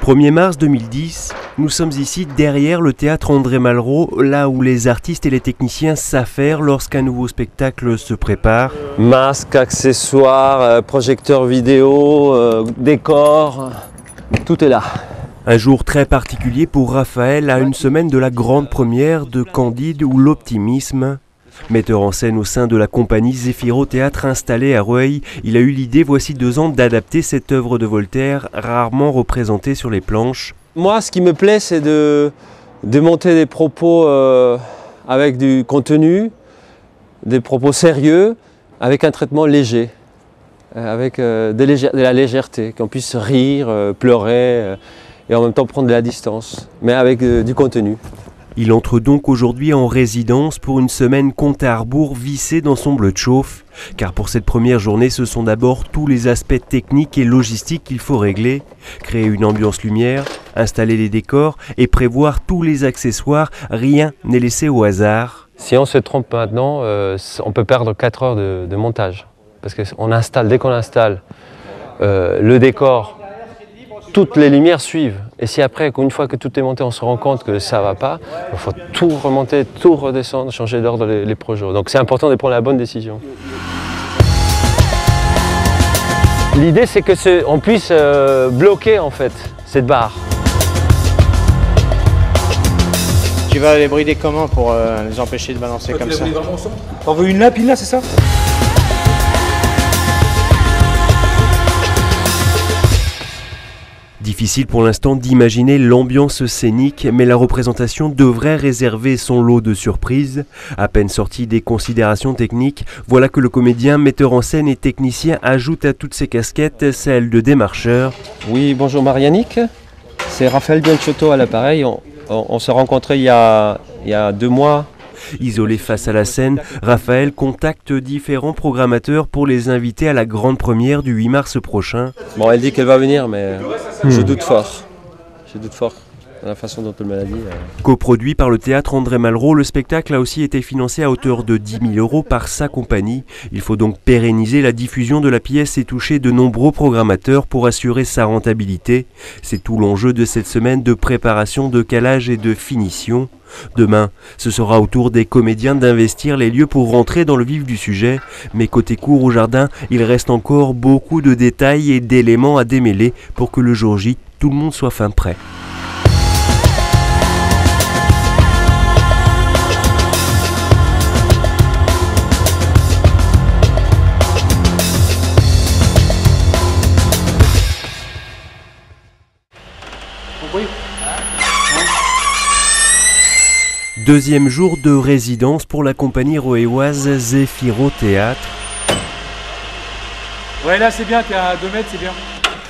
1er mars 2010, nous sommes ici derrière le théâtre André Malraux, là où les artistes et les techniciens s'affairent lorsqu'un nouveau spectacle se prépare. Masques, accessoires, projecteurs vidéo, décors, tout est là. Un jour très particulier pour Raphaël à une semaine de la grande première de Candide ou l'Optimisme. Metteur en scène au sein de la compagnie Zéphiro Théâtre installée à Rueil, il a eu l'idée voici 2 ans d'adapter cette œuvre de Voltaire rarement représentée sur les planches. Moi, ce qui me plaît, c'est de monter des propos avec du contenu, des propos sérieux, avec un traitement léger, avec de la légèreté, qu'on puisse rire, pleurer et en même temps prendre de la distance, mais avec du contenu. Il entre donc aujourd'hui en résidence pour une semaine compte à rebours vissée dans son bleu de chauffe. Car pour cette première journée, ce sont d'abord tous les aspects techniques et logistiques qu'il faut régler. Créer une ambiance lumière, installer les décors et prévoir tous les accessoires, rien n'est laissé au hasard. Si on se trompe maintenant, on peut perdre 4 heures de montage. Parce que dès qu'on installe le décor, toutes les lumières suivent. Et si après, une fois que tout est monté, on se rend compte que ça ne va pas, il faut tout remonter, tout redescendre, changer d'ordre les projets. Donc c'est important de prendre la bonne décision. L'idée, c'est qu'on puisse bloquer en fait cette barre. Tu vas les brider comment pour les empêcher de balancer comme ça? T'en veux une là, pile là, c'est ça? Difficile pour l'instant d'imaginer l'ambiance scénique, mais la représentation devrait réserver son lot de surprises. À peine sorti des considérations techniques, voilà que le comédien, metteur en scène et technicien ajoute à toutes ses casquettes celle de démarcheur. Oui, bonjour Marianique, c'est Raphaël Bianciotto à l'appareil. On s'est rencontrés il y a 2 mois. Isolé face à la scène, Raphaël contacte différents programmateurs pour les inviter à la grande première du 8 mars prochain. Bon, elle dit qu'elle va venir, mais je doute fort. Je doute fort de la façon dont elle me l'a dit. Coproduit par le théâtre André Malraux, le spectacle a aussi été financé à hauteur de 10 000 € par sa compagnie. Il faut donc pérenniser la diffusion de la pièce et toucher de nombreux programmateurs pour assurer sa rentabilité. C'est tout l'enjeu de cette semaine de préparation, de calage et de finition. Demain, ce sera au tour des comédiens d'investir les lieux pour rentrer dans le vif du sujet. Mais côté cour au jardin, il reste encore beaucoup de détails et d'éléments à démêler pour que le jour J, tout le monde soit fin prêt. Deuxième jour de résidence pour la compagnie rueilloise Zéphiro Théâtre. Ouais, là c'est bien, t'es à 2 mètres, c'est bien.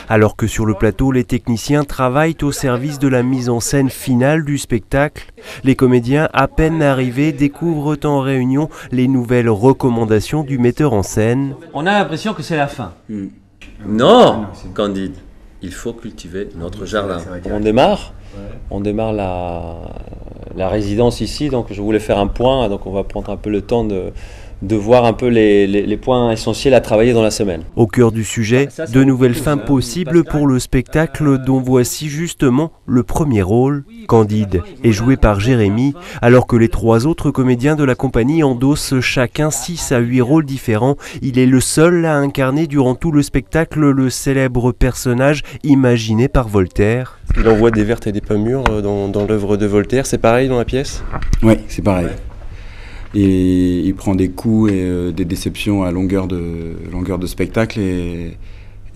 Alors que sur le plateau, les techniciens travaillent au service de la mise en scène finale du spectacle, les comédiens, à peine arrivés, découvrent en réunion les nouvelles recommandations du metteur en scène. On a l'impression que c'est la fin. Non, Candide, il faut cultiver notre jardin. On démarre la résidence ici, donc je voulais faire un point, donc on va prendre un peu le temps de voir un peu les points essentiels à travailler dans la semaine. Au cœur du sujet, de nouvelles fins possibles pour le spectacle dont voici justement le premier rôle. Candide est joué par Jérémy, alors que les 3 autres comédiens de la compagnie endossent chacun 6 à 8 rôles différents. Il est le seul à incarner durant tout le spectacle le célèbre personnage imaginé par Voltaire. Il envoie des vertes et des pas mûres dans l'œuvre de Voltaire, c'est pareil dans la pièce? Oui, c'est pareil. Et il prend des coups et des déceptions à longueur de spectacle et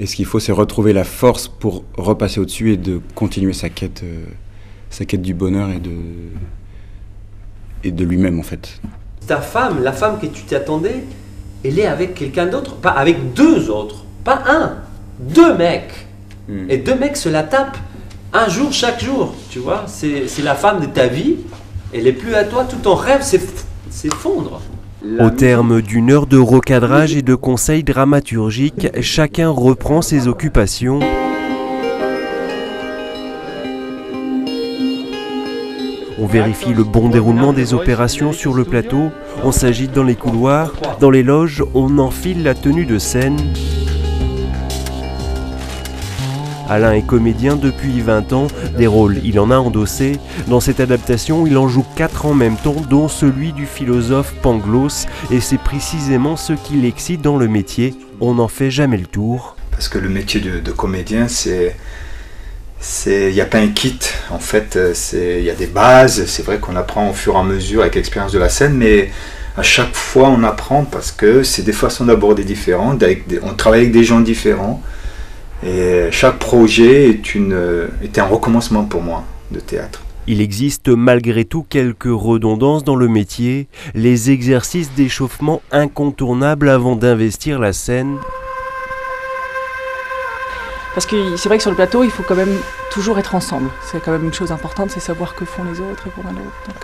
ce qu'il faut, c'est retrouver la force pour repasser au-dessus et de continuer sa quête du bonheur et de lui-même en fait. Ta femme, la femme que tu t'attendais, elle est avec quelqu'un d'autre, pas avec 2 autres, pas 1, 2 mecs. Et 2 mecs se la tapent un jour chaque jour, tu vois. C'est la femme de ta vie, elle est plus à toi, tout ton rêve s'effondre. Au terme d'une heure de recadrage et de conseils dramaturgiques, chacun reprend ses occupations. On vérifie le bon déroulement des opérations sur le plateau, on s'agite dans les couloirs, dans les loges, on enfile la tenue de scène. Alain est comédien depuis 20 ans, des rôles il en a endossé. Dans cette adaptation, il en joue 4 en même temps, dont celui du philosophe Pangloss, et c'est précisément ce qui l'excite dans le métier. On n'en fait jamais le tour. Parce que le métier de comédien, il n'y a pas un kit, en fait, il y a des bases, c'est vrai qu'on apprend au fur et à mesure avec l'expérience de la scène, mais à chaque fois on apprend parce que c'est des façons d'aborder différentes, on travaille avec des gens différents, et chaque projet est un recommencement pour moi de théâtre. Il existe malgré tout quelques redondances dans le métier, les exercices d'échauffement incontournables avant d'investir la scène. Parce que c'est vrai que sur le plateau, il faut quand même toujours être ensemble. C'est quand même une chose importante, c'est savoir que font les autres et pour l'un l'autre. Donc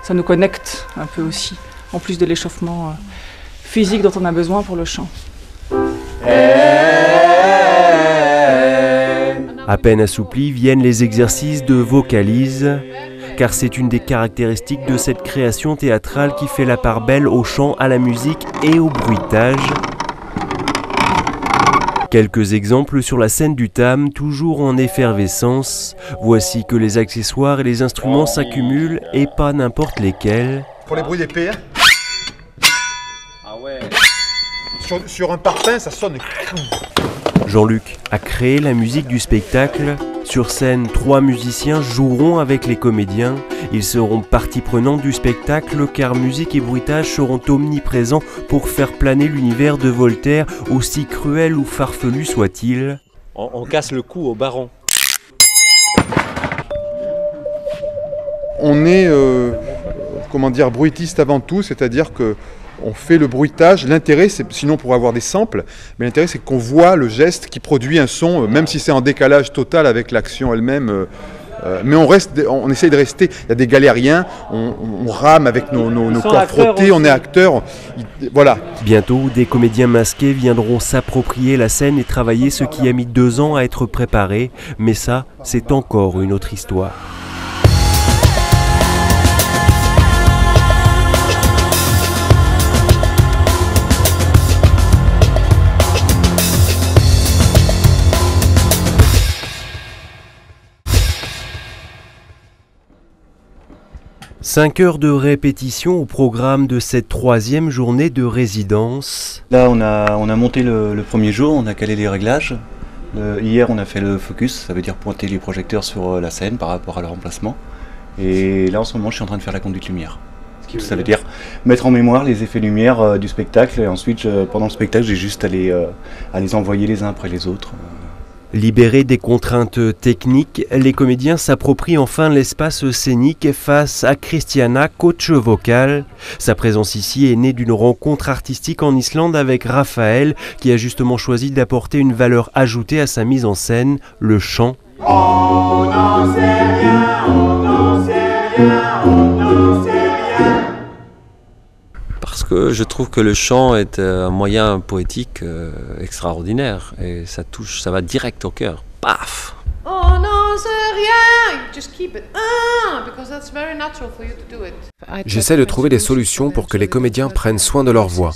ça nous connecte un peu aussi, en plus de l'échauffement physique dont on a besoin pour le chant. À peine assouplis viennent les exercices de vocalise, car c'est une des caractéristiques de cette création théâtrale qui fait la part belle au chant, à la musique et au bruitage. Quelques exemples sur la scène du Tam, toujours en effervescence. Voici que les accessoires et les instruments s'accumulent, et pas n'importe lesquels. Pour les bruits d'épée, sur un parpaing, ça sonne. Jean-Luc a créé la musique du spectacle. Sur scène, 3 musiciens joueront avec les comédiens. Ils seront partie prenante du spectacle car musique et bruitage seront omniprésents pour faire planer l'univers de Voltaire, aussi cruel ou farfelu soit-il. On casse le cou au baron. On est, bruitiste avant tout, c'est-à-dire que on fait le bruitage. L'intérêt, c'est, sinon pour avoir des samples, mais l'intérêt c'est qu'on voit le geste qui produit un son, même si c'est en décalage total avec l'action elle-même. Mais on essaye de rester. Il y a des galériens, on rame avec nos corps frottés, on est acteurs. Voilà. Bientôt, des comédiens masqués viendront s'approprier la scène et travailler ce qui a mis 2 ans à être préparé. Mais ça, c'est encore une autre histoire. Cinq heures de répétition au programme de cette 3e journée de résidence. Là, on a monté le premier jour, on a calé les réglages. Hier, on a fait le focus, ça veut dire pointer les projecteurs sur la scène par rapport à leur emplacement. Et là, en ce moment, je suis en train de faire la conduite lumière. Ça veut dire mettre en mémoire les effets lumière du spectacle. Et ensuite, pendant le spectacle, j'ai juste à les envoyer les uns après les autres. Libérés des contraintes techniques, les comédiens s'approprient enfin l'espace scénique face à Christiana, coach vocal. Sa présence ici est née d'une rencontre artistique en Islande avec Raphaël, qui a justement choisi d'apporter une valeur ajoutée à sa mise en scène, le chant. On n'en sait rien, on n'en sait rien, on n'en sait rien. Parce que je trouve que le chant est un moyen poétique extraordinaire et ça va direct au cœur. Paf! Oh non, c'est rien. Just keep it. Because that's very natural for you to do it. J'essaie de trouver des solutions pour que les comédiens prennent soin de leur voix.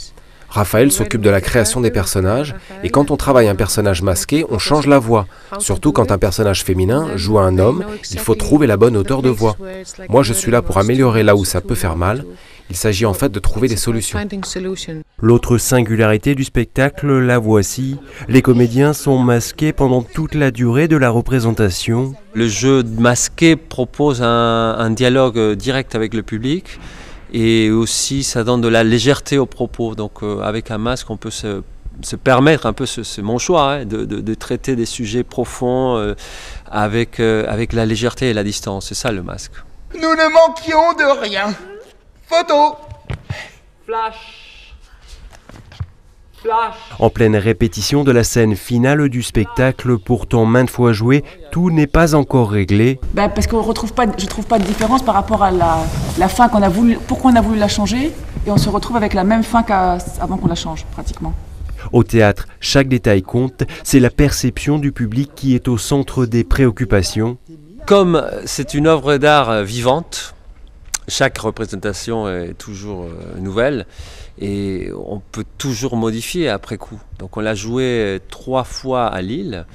Raphaël s'occupe de la création des personnages, et quand on travaille un personnage masqué, on change la voix. Surtout quand un personnage féminin joue un homme, il faut trouver la bonne hauteur de voix. Moi, je suis là pour améliorer là où ça peut faire mal. Il s'agit en fait de trouver des solutions. L'autre singularité du spectacle, la voici. Les comédiens sont masqués pendant toute la durée de la représentation. Le jeu masqué propose un dialogue direct avec le public. Et aussi, ça donne de la légèreté aux propos. Donc, avec un masque, on peut se permettre, un peu, c'est mon choix, de traiter des sujets profonds avec la légèreté et la distance. C'est ça le masque. Nous ne manquions de rien. Photo. Flash. En pleine répétition de la scène finale du spectacle, pourtant maintes fois joué, tout n'est pas encore réglé. Parce qu'on retrouve pas, je trouve pas de différence par rapport à la fin qu'on a voulu, pourquoi on a voulu la changer, et on se retrouve avec la même fin qu'avant qu'on la change, pratiquement. Au théâtre, chaque détail compte, c'est la perception du public qui est au centre des préoccupations. Comme c'est une œuvre d'art vivante, chaque représentation est toujours nouvelle et on peut toujours modifier après coup. Donc on l'a joué 3 fois à Lille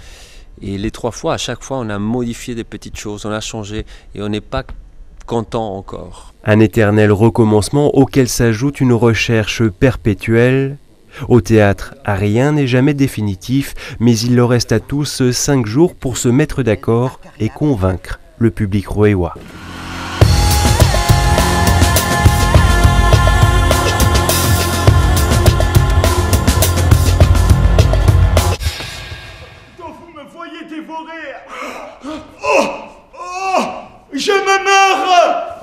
Et les 3 fois, à chaque fois, on a modifié des petites choses, on a changé et on n'est pas content encore. Un éternel recommencement auquel s'ajoute une recherche perpétuelle. Au théâtre, rien n'est jamais définitif, mais il leur reste à tous 5 jours pour se mettre d'accord et convaincre le public roéois. Je me meurs!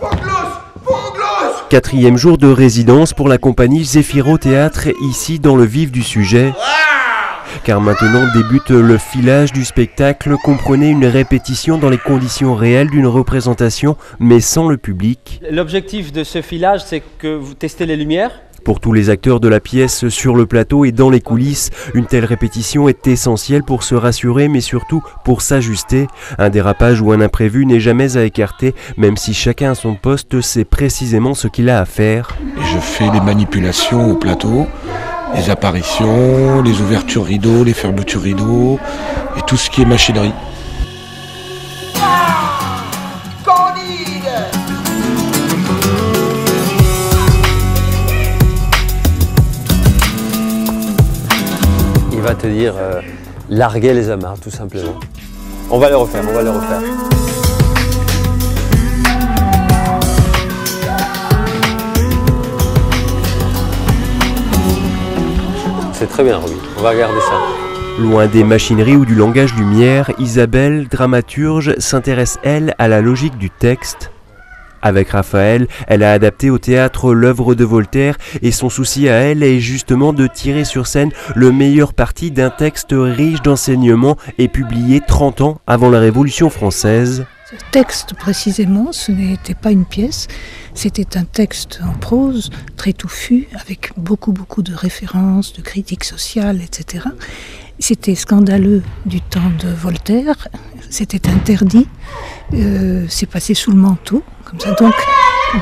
Pangloss! 4e jour de résidence pour la compagnie Zéphiro Théâtre, ici dans le vif du sujet. Car maintenant débute le filage du spectacle, comprenez une répétition dans les conditions réelles d'une représentation, mais sans le public. L'objectif de ce filage, c'est que vous testez les lumières. Pour tous les acteurs de la pièce sur le plateau et dans les coulisses, une telle répétition est essentielle pour se rassurer mais surtout pour s'ajuster. Un dérapage ou un imprévu n'est jamais à écarter, même si chacun à son poste sait précisément ce qu'il a à faire. Et je fais les manipulations au plateau, les apparitions, les ouvertures rideaux, les fermetures rideaux et tout ce qui est machinerie. Il va te dire larguer les amarres tout simplement. On va le refaire, on va le refaire. C'est très bien, Roby. On va regarder ça. Loin des machineries ou du langage lumière, Isabelle, dramaturge, s'intéresse elle à la logique du texte. Avec Raphaël, elle a adapté au théâtre l'œuvre de Voltaire et son souci à elle est justement de tirer sur scène le meilleur parti d'un texte riche d'enseignements et publié 30 ans avant la Révolution française. Ce texte précisément, ce n'était pas une pièce, c'était un texte en prose très touffu avec beaucoup de références, de critiques sociales, etc. C'était scandaleux du temps de Voltaire, c'était interdit, c'est passé sous le manteau. Comme ça.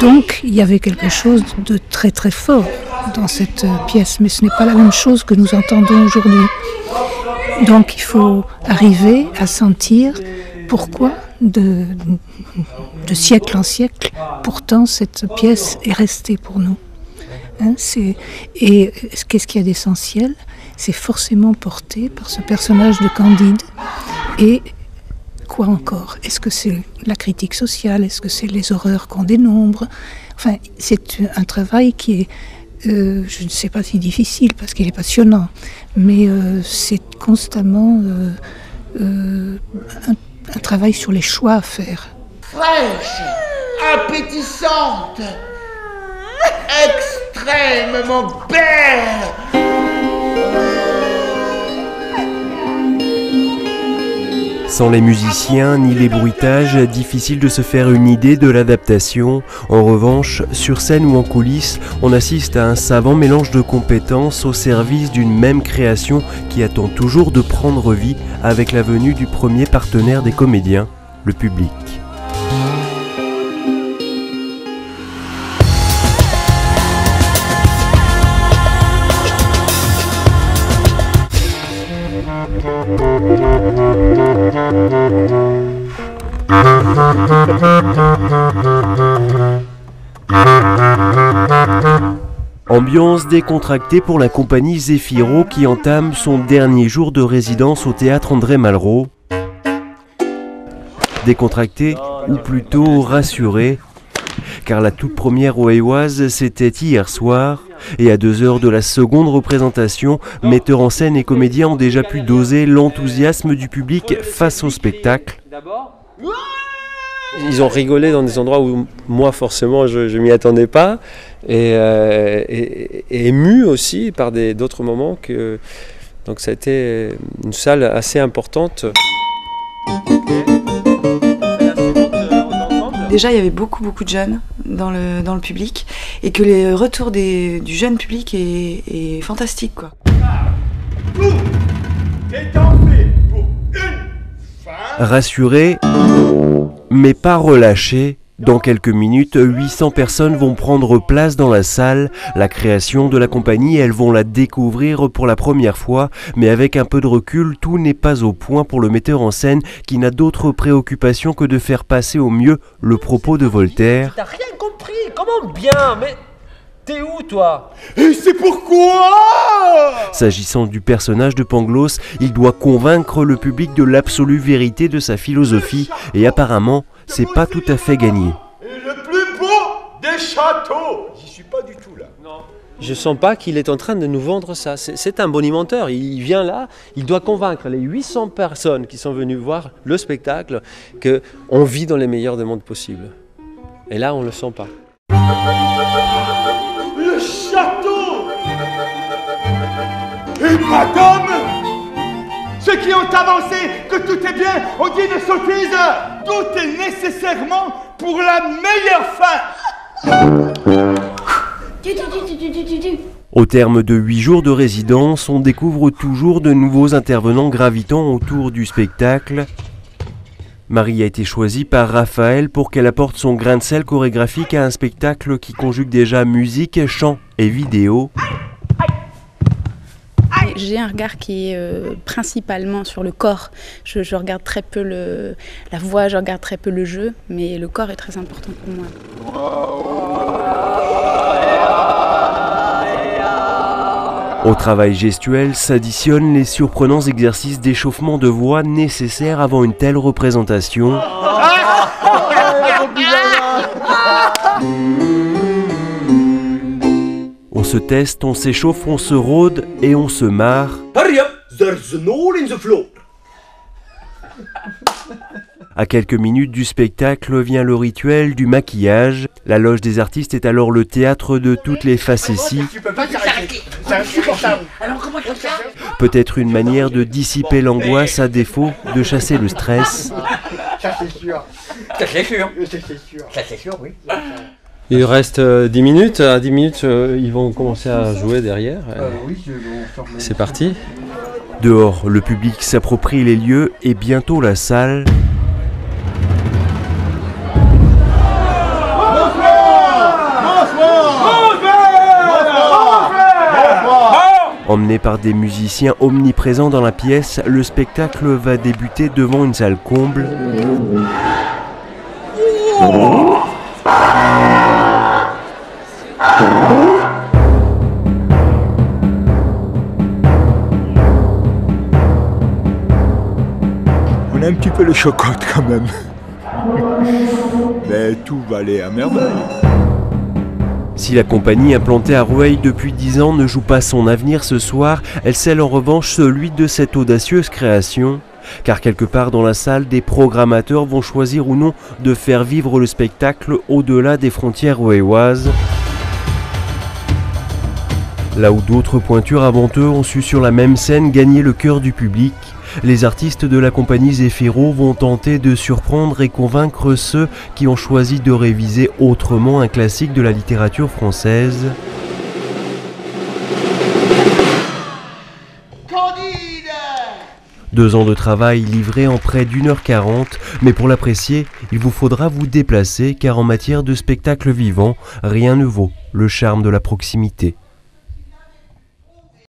Donc il y avait quelque chose de très fort dans cette pièce, mais ce n'est pas la même chose que nous entendons aujourd'hui. Donc il faut arriver à sentir pourquoi de siècle en siècle, pourtant cette pièce est restée pour nous. Hein, et qu'est-ce qu'il y a d'essentiel? C'est forcément porté par ce personnage de Candide. Et quoi encore? Est-ce que c'est la critique sociale? Est-ce que c'est les horreurs qu'on dénombre? Enfin, c'est un travail qui est, je ne sais pas si difficile parce qu'il est passionnant, mais c'est constamment un travail sur les choix à faire. Fraîche, appétissante, extrêmement belle. Sans les musiciens ni les bruitages, difficile de se faire une idée de l'adaptation. En revanche, sur scène ou en coulisses, on assiste à un savant mélange de compétences au service d'une même création qui attend toujours de prendre vie avec la venue du premier partenaire des comédiens, le public. Ambiance décontractée pour la compagnie Zéphiro qui entame son dernier jour de résidence au théâtre André Malraux. Décontractée ou plutôt rassurée, car la toute première roéoise c'était hier soir. Et à 2 heures de la seconde représentation, metteurs en scène et comédiens ont déjà pu doser l'enthousiasme du public face au spectacle. Ils ont rigolé dans des endroits où moi forcément je m'y attendais pas et ému aussi par d'autres moments donc ça a été une salle assez importante. Déjà, il y avait beaucoup de jeunes dans le public et que le retour du jeune public est fantastique, quoi. Rassuré, mais pas relâché, Dans quelques minutes, 800 personnes vont prendre place dans la salle. La création de la compagnie, elles vont la découvrir pour la première fois. Mais avec un peu de recul, tout n'est pas au point pour le metteur en scène qui n'a d'autre préoccupation que de faire passer au mieux le propos de Voltaire. T'as rien compris, comment bien, mais t'es où toi? Et c'est pourquoi? S'agissant du personnage de Pangloss, il doit convaincre le public de l'absolue vérité de sa philosophie et apparemment, c'est pas tout à fait gagné. Et le plus beau des châteaux. J'y suis pas du tout là. Non. Je sens pas qu'il est en train de nous vendre ça. C'est un bonimenteur. Il vient là, il doit convaincre les 800 personnes qui sont venues voir le spectacle qu'on vit dans les meilleurs des mondes possibles. Et là, on le sent pas. Le château. Et madame, ceux qui ont avancé que tout est bien ont dit une sottise. Tout est nécessairement pour la meilleure fin. Au terme de 8 jours de résidence, on découvre toujours de nouveaux intervenants gravitant autour du spectacle. Marie a été choisie par Raphaël pour qu'elle apporte son grain de sel chorégraphique à un spectacle qui conjugue déjà musique, chant et vidéo. J'ai un regard qui est principalement sur le corps. Je regarde très peu la voix, je regarde très peu le jeu, mais le corps est très important pour moi. Au travail gestuel s'additionnent les surprenants exercices d'échauffement de voix nécessaires avant une telle représentation. On se teste, on s'échauffe, on se rôde et on se marre. Hurry up, there's an hole in the floor. À quelques minutes du spectacle vient le rituel du maquillage. La loge des artistes est alors le théâtre de toutes les facéties. Peut-être une manière de dissiper l'angoisse à défaut de chasser le stress. Ça c'est sûr. Ça c'est sûr. Ça c'est sûr, oui. Il reste 10 minutes. À 10 minutes, ils vont commencer à jouer derrière. C'est parti. Dehors, le public s'approprie les lieux et bientôt la salle. Emmené par des musiciens omniprésents dans la pièce, le spectacle va débuter devant une salle comble. On a un petit peu le chocotte quand même. Mais tout va aller à merveille. Si la compagnie implantée à Rueil depuis 10 ans ne joue pas son avenir ce soir, elle scelle en revanche celui de cette audacieuse création. Car quelque part dans la salle, des programmateurs vont choisir ou non de faire vivre le spectacle au-delà des frontières rueilloises. Là où d'autres pointures avant eux ont su sur la même scène gagner le cœur du public, les artistes de la compagnie Zéphiro vont tenter de surprendre et convaincre ceux qui ont choisi de réviser autrement un classique de la littérature française. Candide. 2 ans de travail livrés en près d'1h40, mais pour l'apprécier, il vous faudra vous déplacer car en matière de spectacle vivant, rien ne vaut le charme de la proximité.